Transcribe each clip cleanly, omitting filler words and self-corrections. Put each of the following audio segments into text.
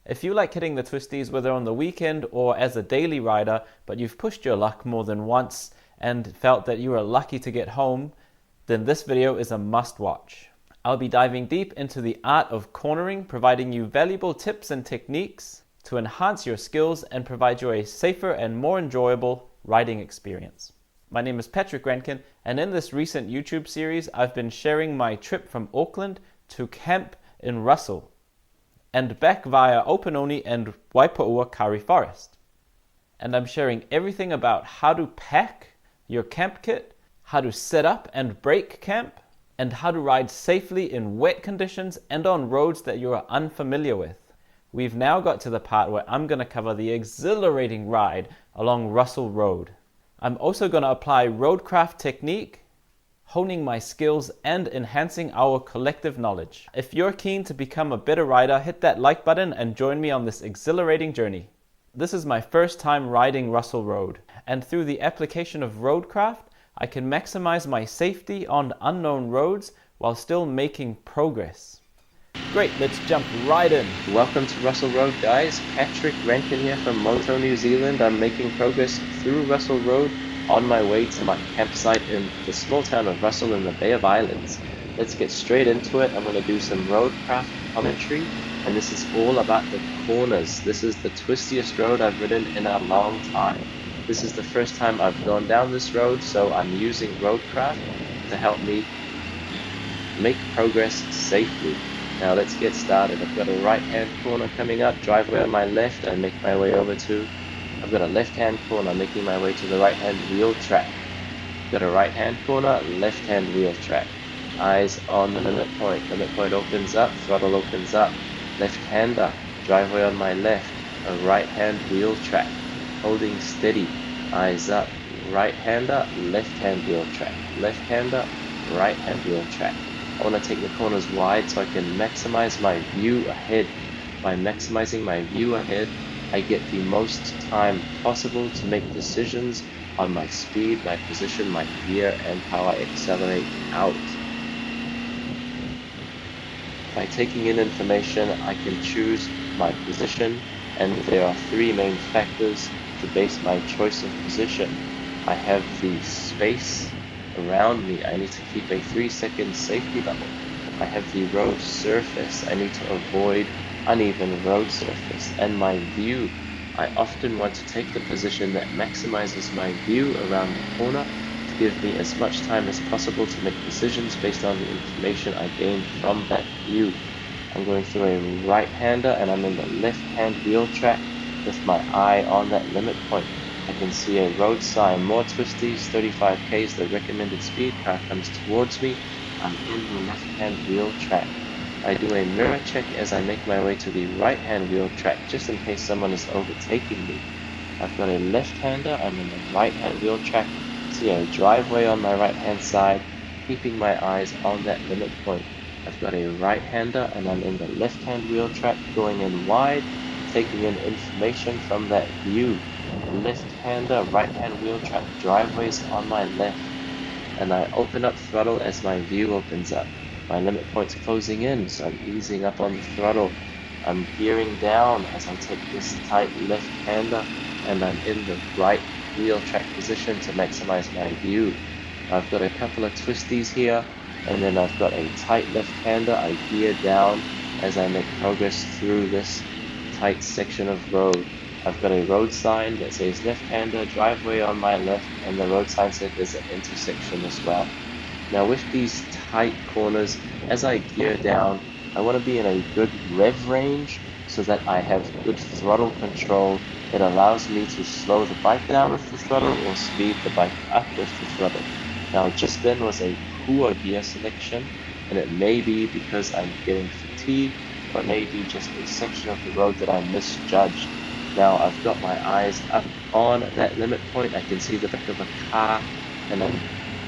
If you like hitting the twisties, whether on the weekend or as a daily rider, but you've pushed your luck more than once and felt that you are lucky to get home, then this video is a must-watch. I'll be diving deep into the art of cornering, providing you valuable tips and techniques to enhance your skills and provide you a safer and more enjoyable riding experience. My name is Patrick Rankin, and in this recent YouTube series, I've been sharing my trip from Auckland to camp in Russell and back via Opunoni and Waipaua Kari Forest. And I'm sharing everything about how to pack your camp kit, how to set up and break camp, and how to ride safely in wet conditions and on roads that you are unfamiliar with. We've now got to the part where I'm going to cover the exhilarating ride along Russell Road. I'm also going to apply roadcraft technique, honing my skills and enhancing our collective knowledge. If you're keen to become a better rider, hit that like button and join me on this exhilarating journey. This is my first time riding Russell Road, and through the application of roadcraft, I can maximize my safety on unknown roads while still making progress. Great, let's jump right in. Welcome to Russell Road, guys. Patrick Rankin here from Moto, New Zealand. I'm making progress through Russell Road on my way to my campsite in the small town of Russell in the Bay of Islands. Let's get straight into it. I'm going to do some roadcraft commentary, and this is all about the corners. This is the twistiest road I've ridden in a long time. This is the first time I've gone down this road, so I'm using roadcraft to help me make progress safely. Now let's get started. I've got a right-hand corner coming up, driveway on my left, I make my way over to. I've got a left-hand corner, making my way to the right-hand wheel track. Got a right-hand corner, left-hand wheel track. Eyes on the limit point. Limit point opens up, throttle opens up. Left-hander, driveway on my left, a right-hand wheel track. Holding steady, eyes up. Right-hander, left-hand wheel track. Left-hander, right-hand wheel track. I want to take the corners wide so I can maximize my view ahead. By maximizing my view ahead, I get the most time possible to make decisions on my speed, my position, my gear, and how I accelerate out. By taking in information, I can choose my position, and there are three main factors to base my choice of position. I have the space around me. I need to keep a 3-second safety level. I have the road surface. I need to avoid uneven road surface. And my view. I often want to take the position that maximizes my view around the corner to give me as much time as possible to make decisions based on the information I gain from that view. I'm going through a right-hander and I'm in the left-hand wheel track with my eye on that limit point. I can see a road sign, more twisties, 35 k's the recommended speed. Car comes towards me. I'm in the left-hand wheel track. I do a mirror check as I make my way to the right-hand wheel track, just in case someone is overtaking me. I've got a left-hander, I'm in the right-hand wheel track. See a driveway on my right-hand side, keeping my eyes on that limit point. I've got a right-hander and I'm in the left-hand wheel track, going in wide, taking in information from that view. Left-hander, right-hand wheel track, driveways on my left, and I open up throttle as my view opens up. My limit point's closing in, so I'm easing up on the throttle. I'm gearing down as I take this tight left-hander, and I'm in the right wheel track position to maximize my view. I've got a couple of twisties here, and then I've got a tight left-hander. I gear down as I make progress through this tight section of road. I've got a road sign that says left-hander, driveway on my left, and the road sign said there's an intersection as well. Now with these tight corners, as I gear down, I want to be in a good rev range so that I have good throttle control that allows me to slow the bike down with the throttle or speed the bike up with the throttle. Now just then was a poor gear selection, and it may be because I'm getting fatigued, or maybe just a section of the road that I misjudged. Now I've got my eyes up on that limit point. I can see the back of a car, and I'm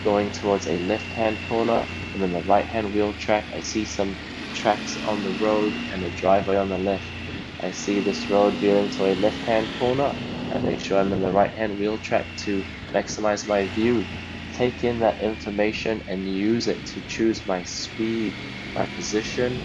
going towards a left-hand corner. I'm in the right-hand wheel track. I see some tracks on the road and a driveway on the left. I see this road veering to a left-hand corner. I make sure I'm in the right-hand wheel track to maximize my view. Take in that information and use it to choose my speed, my position,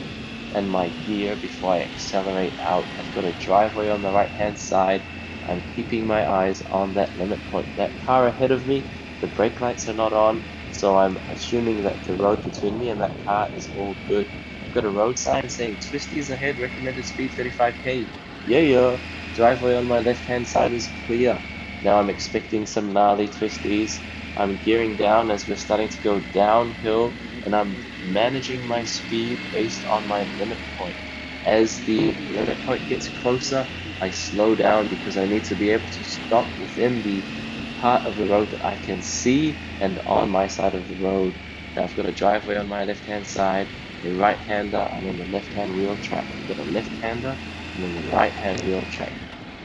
and my gear before I accelerate out. I've got a driveway on the right hand side. I'm keeping my eyes on that limit point. That car ahead of me, the brake lights are not on, so I'm assuming that the road between me and that car is all good. I've got a road sign saying twisties ahead, recommended speed 35k. Yeah. Driveway on my left hand side is clear. Now I'm expecting some gnarly twisties. I'm gearing down as we're starting to go downhill, and I'm managing my speed based on my limit point. As the limit point gets closer, I slow down because I need to be able to stop within the part of the road that I can see and on my side of the road. Now I've got a driveway on my left-hand side, a right-hander, I'm in the left-hand wheel track. I've got a left-hander, I'm in the right-hand wheel track.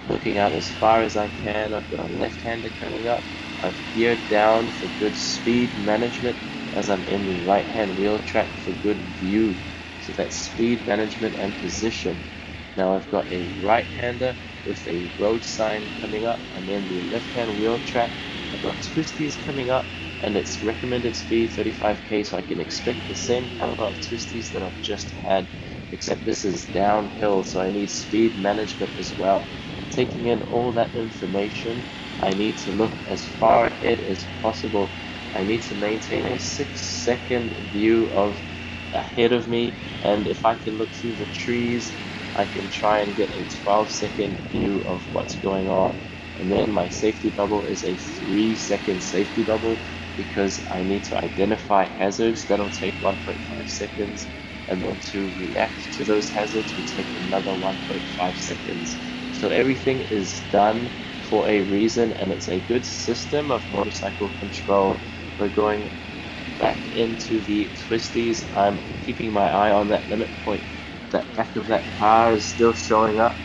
Looking out as far as I can, I've got a left-hander coming up. I've geared down for good speed management as I'm in the right-hand wheel track for good view. So that's speed management and position. Now I've got a right-hander with a road sign coming up. I'm in the left-hand wheel track. I've got twisties coming up, and it's recommended speed 35k, so I can expect the same caliber of twisties that I've just had, except this is downhill, so I need speed management as well. Taking in all that information, I need to look as far ahead as possible. I need to maintain a 6-second view of ahead of me, and if I can look through the trees, I can try and get a 12-second view of what's going on. And then my safety bubble is a 3-second safety bubble because I need to identify hazards. That'll take 1.5 seconds, and then to react to those hazards will take another 1.5 seconds. So everything is done for a reason, and it's a good system of motorcycle control. We're going back into the twisties. I'm keeping my eye on that limit point. That back of that car is still showing up.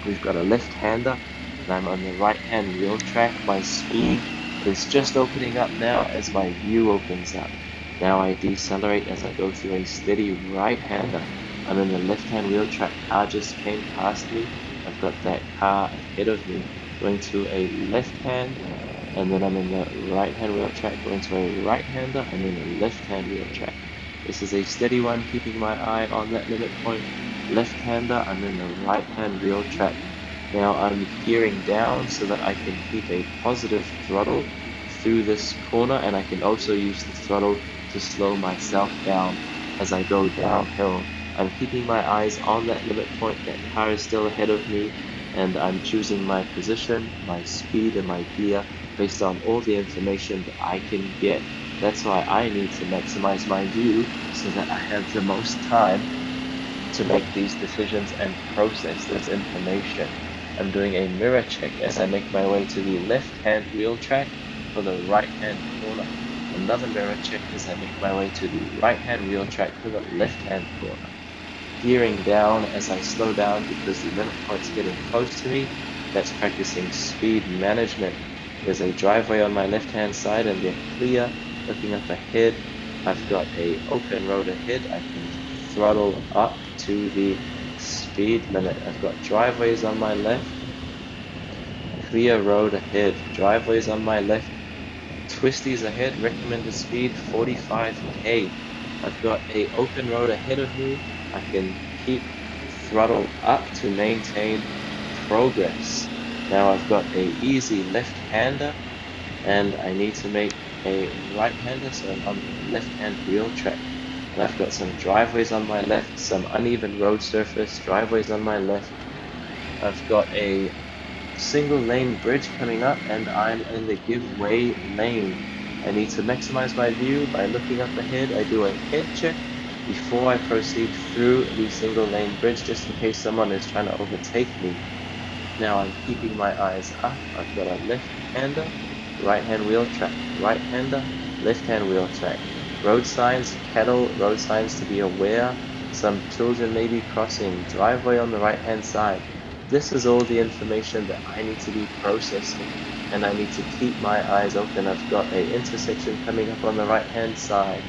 We've got a left-hander, and I'm on the right-hand wheel track. My speed is just opening up now as my view opens up. Now I decelerate as I go through a steady right-hander. I'm in the left-hand wheel track. Car just came past me. I've got that car ahead of me going to a left-hand, and then I'm in the right-hand wheel track going to a right-hander, and then a left-hand wheel track. This is a steady one, keeping my eye on that limit point. Left-hander, I'm in the right-hand wheel track. Now I'm gearing down so that I can keep a positive throttle through this corner, and I can also use the throttle to slow myself down as I go downhill. I'm keeping my eyes on that limit point. That car is still ahead of me, and I'm choosing my position, my speed, and my gear based on all the information that I can get. That's why I need to maximize my view so that I have the most time to make these decisions and process this information. I'm doing a mirror check as I make my way to the left-hand wheel track for the right-hand corner. Another mirror check as I make my way to the right-hand wheel track for the left-hand corner. Gearing down as I slow down because the limit point's getting close to me. That's practicing speed management. There's a driveway on my left-hand side and they're clear. Looking up ahead, I've got a open road ahead. I can throttle up to the speed limit. I've got driveways on my left, clear road ahead, driveways on my left, twisties ahead, recommended speed 45k. I've got a open road ahead of me. I can keep throttle up to maintain progress. Now I've got a easy left-hander, and I need to make a right-hander, so I'm on the left-hand wheel track. And I've got some driveways on my left, some uneven road surface, driveways on my left. I've got a single lane bridge coming up, and I'm in the give way lane. I need to maximize my view by looking up ahead. I do a head check before I proceed through the single lane bridge, just in case someone is trying to overtake me. Now I'm keeping my eyes up. I've got a left-hander, right-hand wheel track, right-hander, left-hand wheel track. Road signs, cattle, road signs to be aware. Some children may be crossing, driveway on the right-hand side. This is all the information that I need to be processing, and I need to keep my eyes open. I've got an intersection coming up on the right-hand side,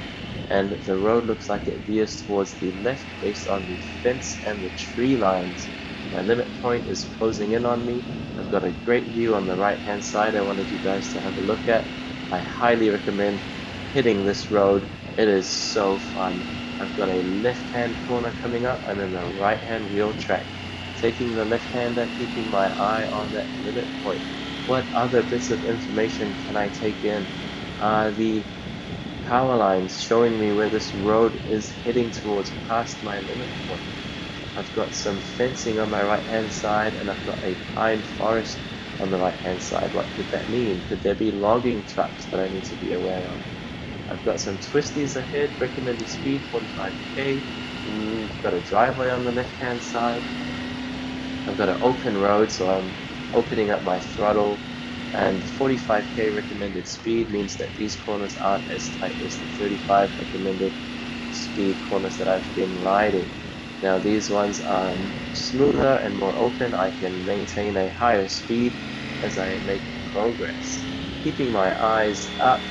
and the road looks like it veers towards the left based on the fence and the tree lines. My limit point is closing in on me. I've got a great view on the right-hand side I wanted you guys to have a look at. I highly recommend hitting this road. It is so fun. I've got a left-hand corner coming up and then a right-hand wheel track. Taking the left-hander, keeping my eye on that limit point. What other bits of information can I take in? The power lines showing me where this road is heading towards past my limit point. I've got some fencing on my right-hand side and I've got a pine forest on the right-hand side. What could that mean? Could there be logging trucks that I need to be aware of? I've got some twisties ahead, recommended speed 45k. I've got a driveway on the left-hand side. I've got an open road, so I'm opening up my throttle, and 45k recommended speed means that these corners aren't as tight as the 35 recommended speed corners that I've been riding. Now these ones are smoother and more open. I can maintain a higher speed as I make progress. Keeping my eyes up,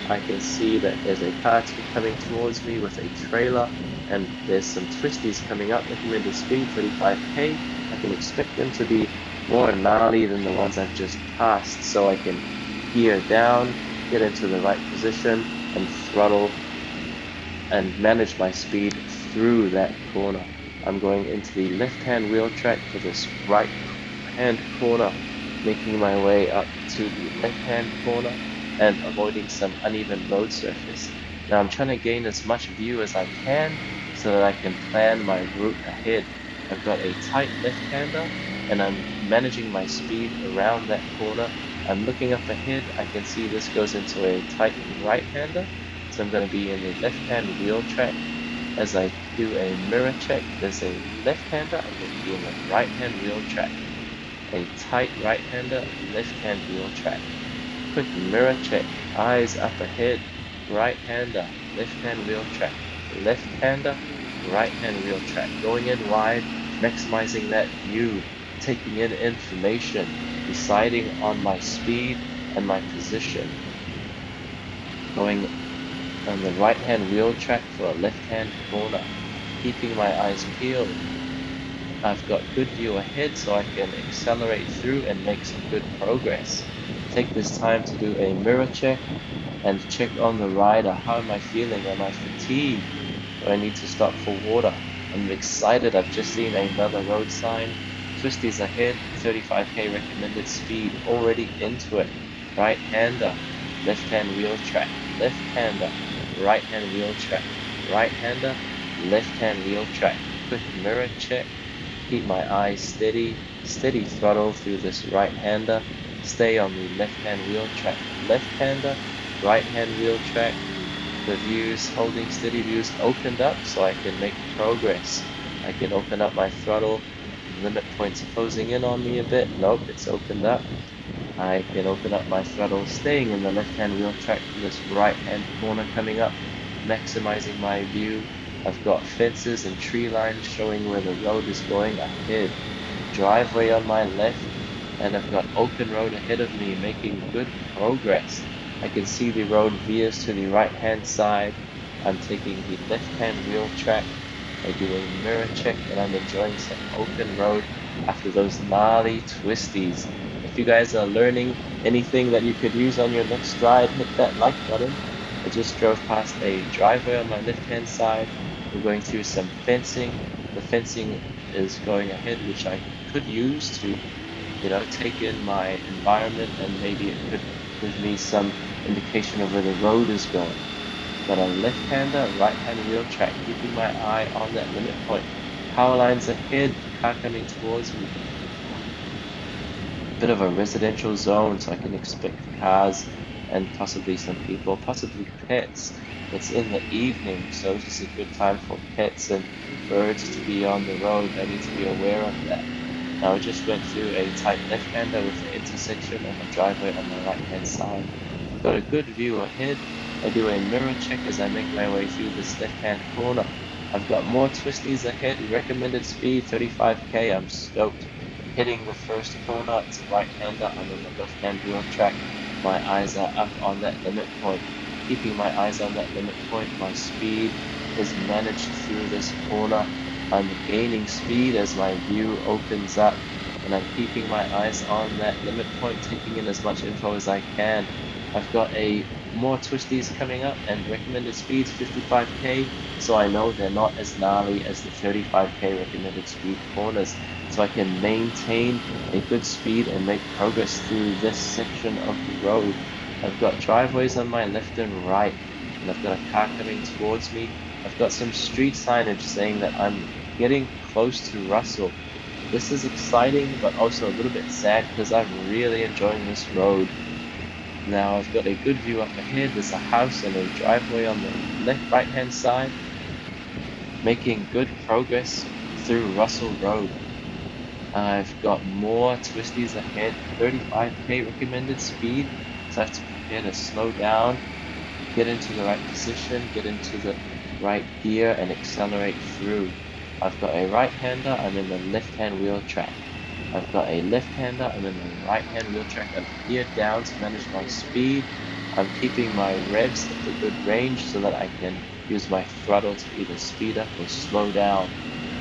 I can see that there's a car coming towards me with a trailer, and there's some twisties coming up, recommended speed 35k. I can expect them to be more gnarly than the ones I've just passed, so I can gear down, get into the right position, and throttle and manage my speed through that corner. I'm going into the left-hand wheel track for this right-hand corner, making my way up to the left-hand corner and avoiding some uneven road surface. Now I'm trying to gain as much view as I can so that I can plan my route ahead. I've got a tight left-hander and I'm managing my speed around that corner. I'm looking up ahead, I can see this goes into a tight right-hander, so I'm going to be in the left-hand wheel track. As I do a mirror check, there's a left-hander, I'm going to be in the right-hand wheel track. A tight right-hander, left-hand wheel track. Quick mirror check, eyes up ahead, right-hander, left-hand wheel track, left-hander, right-hand wheel track. Going in wide, maximizing that view, taking in information, deciding on my speed and my position. Going on the right-hand wheel track for a left-hand corner, keeping my eyes peeled. I've got good view ahead so I can accelerate through and make some good progress. Take this time to do a mirror check and check on the rider. How am I feeling? Am I fatigued? Do I need to stop for water? I'm excited. I've just seen another road sign. Twisties ahead, 35k recommended speed, already into it. Right-hander, left-hand wheel track, left-hander, right-hand wheel track, right-hander, left-hand wheel track. Quick mirror check. Keep my eyes steady, steady throttle through this right-hander. Stay on the left-hand wheel track, left-hander, right-hand wheel track. The views, holding steady views, opened up so I can make progress. I can open up my throttle. Limit point's closing in on me a bit. Nope, it's opened up. I can open up my throttle, staying in the left-hand wheel track for this right-hand corner coming up, maximizing my view. I've got fences and tree lines showing where the road is going ahead. Driveway on my left, and I've got open road ahead of me, making good progress. I can see the road veers to the right-hand side. I'm taking the left-hand wheel track. I do a mirror check and I'm enjoying some open road after those gnarly twisties. If you guys are learning anything that you could use on your next ride, hit that like button. I just drove past a driveway on my left-hand side. We're going through some fencing. The fencing is going ahead, which I could use to, take in my environment, and maybe it could give me some indication of where the road is going. Got a left-hander, right-hand wheel track, keeping my eye on that limit point. Power lines ahead, car coming towards me. Bit of a residential zone, so I can expect cars and possibly some people, possibly pets. It's in the evening, so this is a good time for pets and birds to be on the road. I need to be aware of that. Now I just went through a tight left-hander with the intersection and the driveway on the right-hand side. Got a good view ahead. I do a mirror check as I make my way through this left-hand corner. I've got more twisties ahead, recommended speed 35k, I'm stoked. Hitting the first corner, it's a right-hander, I'm on the left-hand wheel track. My eyes are up on that limit point. Keeping my eyes on that limit point, my speed is managed through this corner. I'm gaining speed as my view opens up, and I'm keeping my eyes on that limit point, taking in as much info as I can. I've got a more twisties coming up and recommended speeds 55k, so I know they're not as gnarly as the 35k recommended speed corners, so I can maintain a good speed and make progress through this section of the road. I've got driveways on my left and right, and I've got a car coming towards me. I've got some street signage saying that I'm getting close to Russell. This is exciting, but also a little bit sad because I'm really enjoying this road. Now I've got a good view up ahead. There's a house and a driveway on the right hand side. Making good progress through Russell Road. I've got more twisties ahead, 35k recommended speed, so I have to prepare to slow down, get into the right position, get into the right gear and accelerate through. I've got a right-hander, I'm in the left-hand wheel track. I've got a left-hander, I'm in the right-hand wheel track. I'm geared down to manage my speed. I'm keeping my revs at a good range so that I can use my throttle to either speed up or slow down.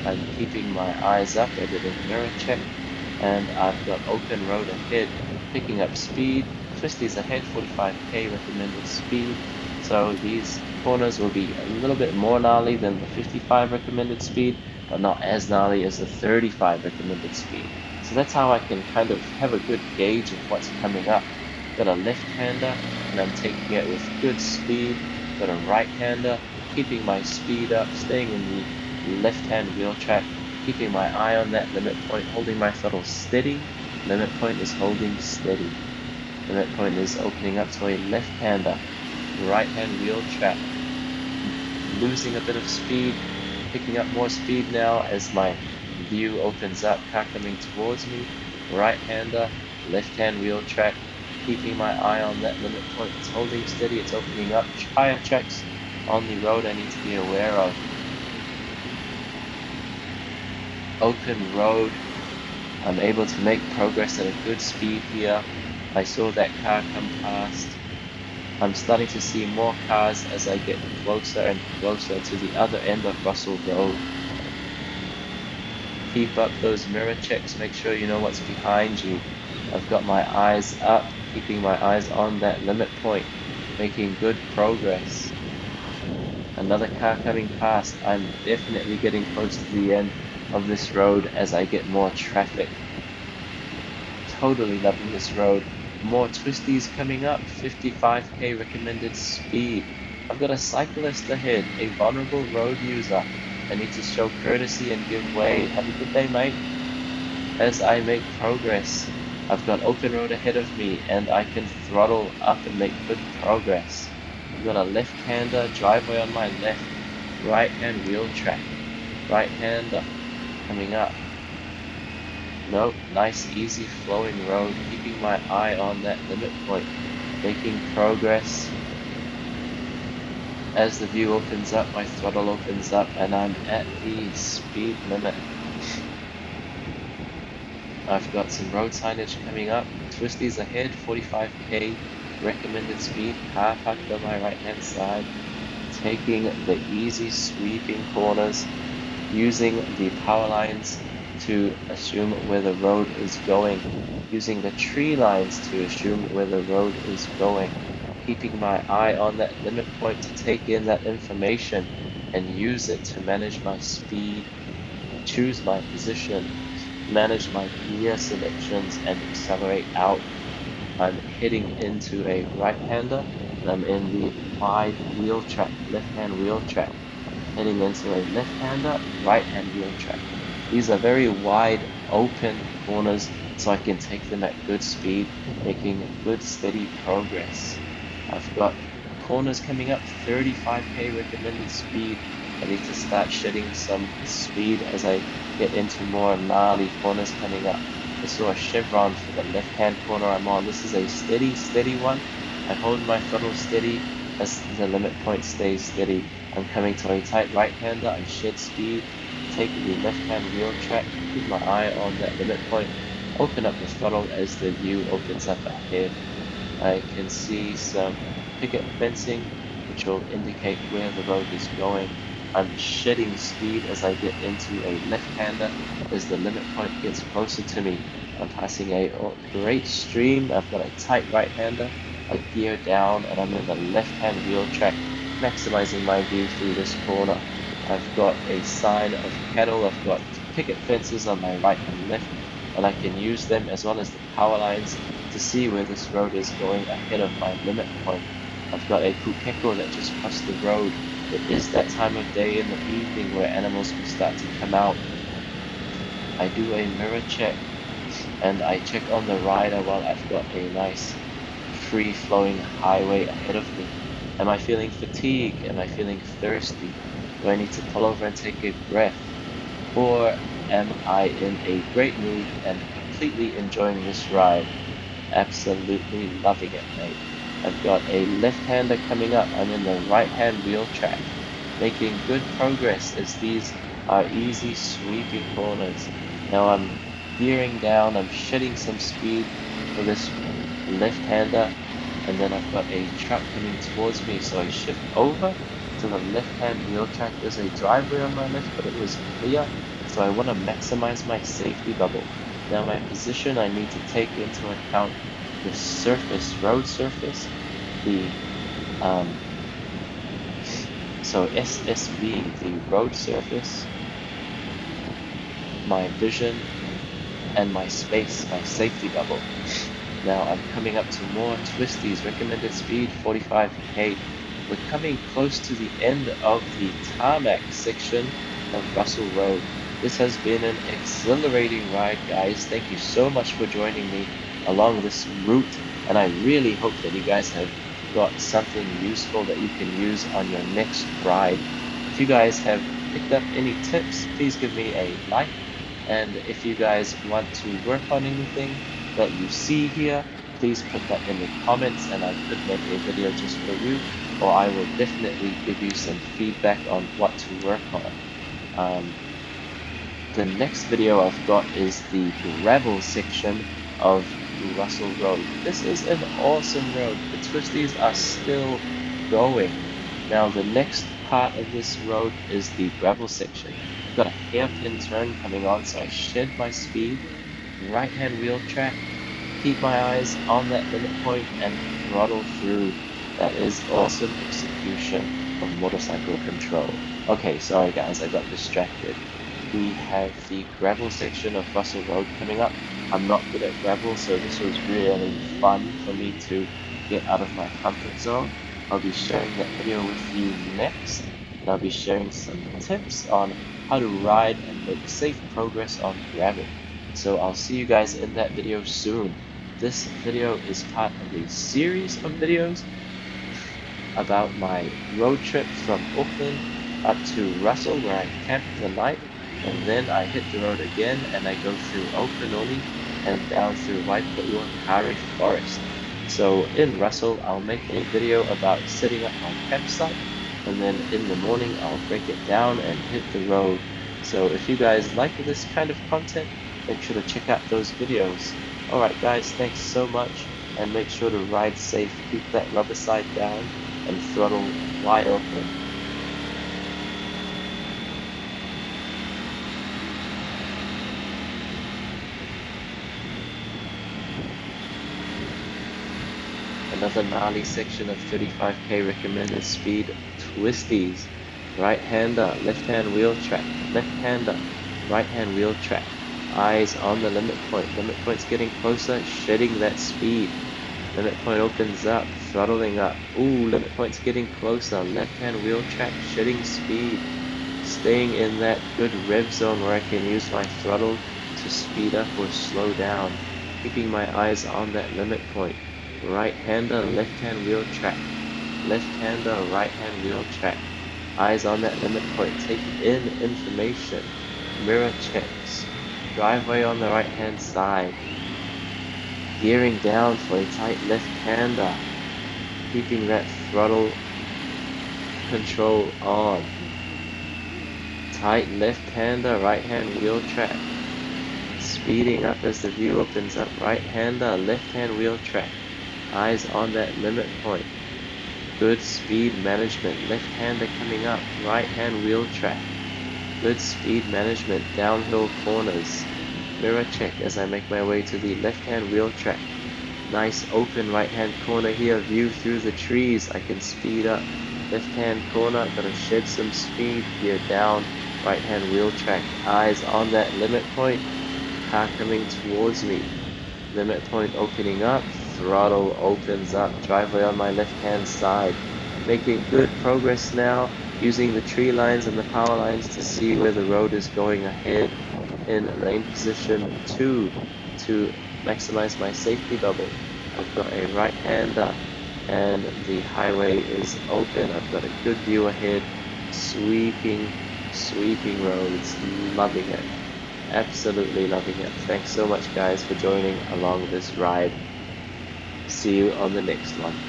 I'm keeping my eyes up, I did a mirror check, and I've got open road ahead, picking up speed. Twisties ahead, 45k recommended speed. So these corners will be a little bit more gnarly than the 55 recommended speed, but not as gnarly as the 35 recommended speed. So that's how I can kind of have a good gauge of what's coming up. Got a left-hander, and I'm taking it with good speed. Got a right-hander, keeping my speed up, staying in the left-hand wheel track, keeping my eye on that limit point, holding my throttle steady. Limit point is holding steady. Limit point is opening up to a left-hander. Right-hand wheel track, losing a bit of speed, picking up more speed now as my view opens up, car coming towards me. Right-hander, left-hand wheel track, keeping my eye on that limit point. It's holding steady, it's opening up. Tire tracks on the road I need to be aware of. Open road, I'm able to make progress at a good speed here. I saw that car come past. I'm starting to see more cars as I get closer and closer to the other end of Russell Road. Keep up those mirror checks, make sure you know what's behind you. I've got my eyes up, keeping my eyes on that limit point, making good progress. Another car coming past. I'm definitely getting close to the end of this road as I get more traffic. Totally loving this road. More twisties coming up, 55k recommended speed. I've got a cyclist ahead, a vulnerable road user. I need to show courtesy and give way. Have a good day, mate. As I make progress, I've got open road ahead of me and I can throttle up and make good progress. I've got a left-hander, driveway on my left, right-hand wheel track, right-hander coming up. Nope, nice easy flowing road, keeping my eye on that limit point, making progress. As the view opens up, my throttle opens up and I'm at the speed limit. I've got some road signage coming up, twisties ahead, 45k recommended speed, car parked on my right hand side, taking the easy sweeping corners, using the power lines to assume where the road is going, using the tree lines to assume where the road is going, keeping my eye on that limit point to take in that information and use it to manage my speed, choose my position, manage my gear selections and accelerate out. I'm heading into a right-hander and I'm in the wide wheel track, left-hand wheel track, heading into a left-hander, right-hand wheel track. These are very wide open corners so I can take them at good speed, making good steady progress. I've got corners coming up, 35k recommended speed. I need to start shedding some speed as I get into more gnarly corners coming up. I saw a chevron for the left-hand corner I'm on. This is a steady one. I hold my throttle steady as the limit point stays steady. I'm coming to a tight right-hander. I shed speed, take the left-hand wheel track, keep my eye on that limit point, open up the throttle as the view opens up ahead. I can see some picket fencing which will indicate where the road is going. I'm shedding speed as I get into a left-hander as the limit point gets closer to me. I'm passing a great stream. I've got a tight right-hander a gear down, and I'm in the left-hand wheel track, maximizing my view through this corner. I've got a sign of cattle, I've got picket fences on my right and left, and I can use them as well as the power lines to see where this road is going ahead of my limit point. I've got a pukeko that just crossed the road. It is that time of day in the evening where animals will start to come out. I do a mirror check, and I check on the rider while I've got a nice free-flowing highway ahead of me. Am I feeling fatigued? Am I feeling thirsty? Do I need to pull over and take a breath? Or am I in a great mood and completely enjoying this ride? Absolutely loving it, mate. I've got a left-hander coming up. I'm in the right-hand wheel track, making good progress as these are easy sweeping corners. Now I'm gearing down, I'm shedding some speed for this left-hander, and then I've got a truck coming towards me, so I shift over to the left-hand wheel track. There's a driveway on my left, but it was clear, so I want to maximize my safety bubble. Now my position, I need to take into account the surface, road surface, the so SSB, the road surface, my vision, and my space, my safety bubble. Now I'm coming up to more twisties, recommended speed 45k. We're coming close to the end of the tarmac section of Russell Road. This has been an exhilarating ride, guys. Thank you so much for joining me along this route, and I really hope that you guys have got something useful that you can use on your next ride. If you guys have picked up any tips, please give me a like, and if you guys want to work on anything that you see here, please put that in the comments and I could make a video just for you, or I will definitely give you some feedback on what to work on. The next video I've got is the gravel section of Russell Road. This is an awesome road. The twisties are still going. Now the next part of this road is the gravel section. I've got a hairpin turn coming on, so I shed my speed, right hand wheel track, keep my eyes on that limit point and throttle through. That is awesome execution of motorcycle control. Okay, sorry guys, I got distracted. We have the gravel section of Russell Road coming up. I'm not good at gravel, so this was really fun for me to get out of my comfort zone. I'll be sharing that video with you next, and I'll be sharing some tips on how to ride and make safe progress on gravel. So I'll see you guys in that video soon. This video is part of a series of videos about my road trip from Auckland up to Russell, where I camped the night, and then I hit the road again and I go through Okanoni and down through Waipu'u and Kari Forest. So in Russell, I'll make a video about setting up my campsite, and then in the morning I'll break it down and hit the road. So if you guys like this kind of content, make sure to check out those videos. Alright guys, thanks so much, and make sure to ride safe, keep that rubber side down, and throttle wide open. Another gnarly section of 35k recommended speed twisties. Right hander, left hand wheel track, left hander, right hand wheel track. Eyes on the limit point. Limit point's getting closer, shedding that speed. Limit point opens up, throttling up. Ooh, limit point's getting closer. Left hand wheel track, shedding speed. Staying in that good rev zone where I can use my throttle to speed up or slow down. Keeping my eyes on that limit point. Right hander, left hand wheel track. Left hander, right hand wheel track. Eyes on that limit point. Take in information. Mirror checks. Driveway on the right hand side. Gearing down for a tight left hander. Keeping that throttle control on. Tight left hander, right hand wheel track. Speeding up as the view opens up. Right hander, left hand wheel track. Eyes on that limit point. Good speed management. Left hander coming up. Right hand wheel track. Good speed management. Downhill corners. Mirror check as I make my way to the left hand wheel track. Nice open right hand corner here, view through the trees. I can speed up. Left hand corner, gotta shed some speed, gear down. Right hand wheel track, eyes on that limit point. Car coming towards me. Limit point opening up, throttle opens up, driveway on my left hand side. Making good progress now, using the tree lines and the power lines to see where the road is going ahead. In lane position 2 to maximize my safety bubble. I've got a right hander and the highway is open. I've got a good view ahead, sweeping roads, loving it. Absolutely loving it. Thanks so much guys for joining along this ride. See you on the next one.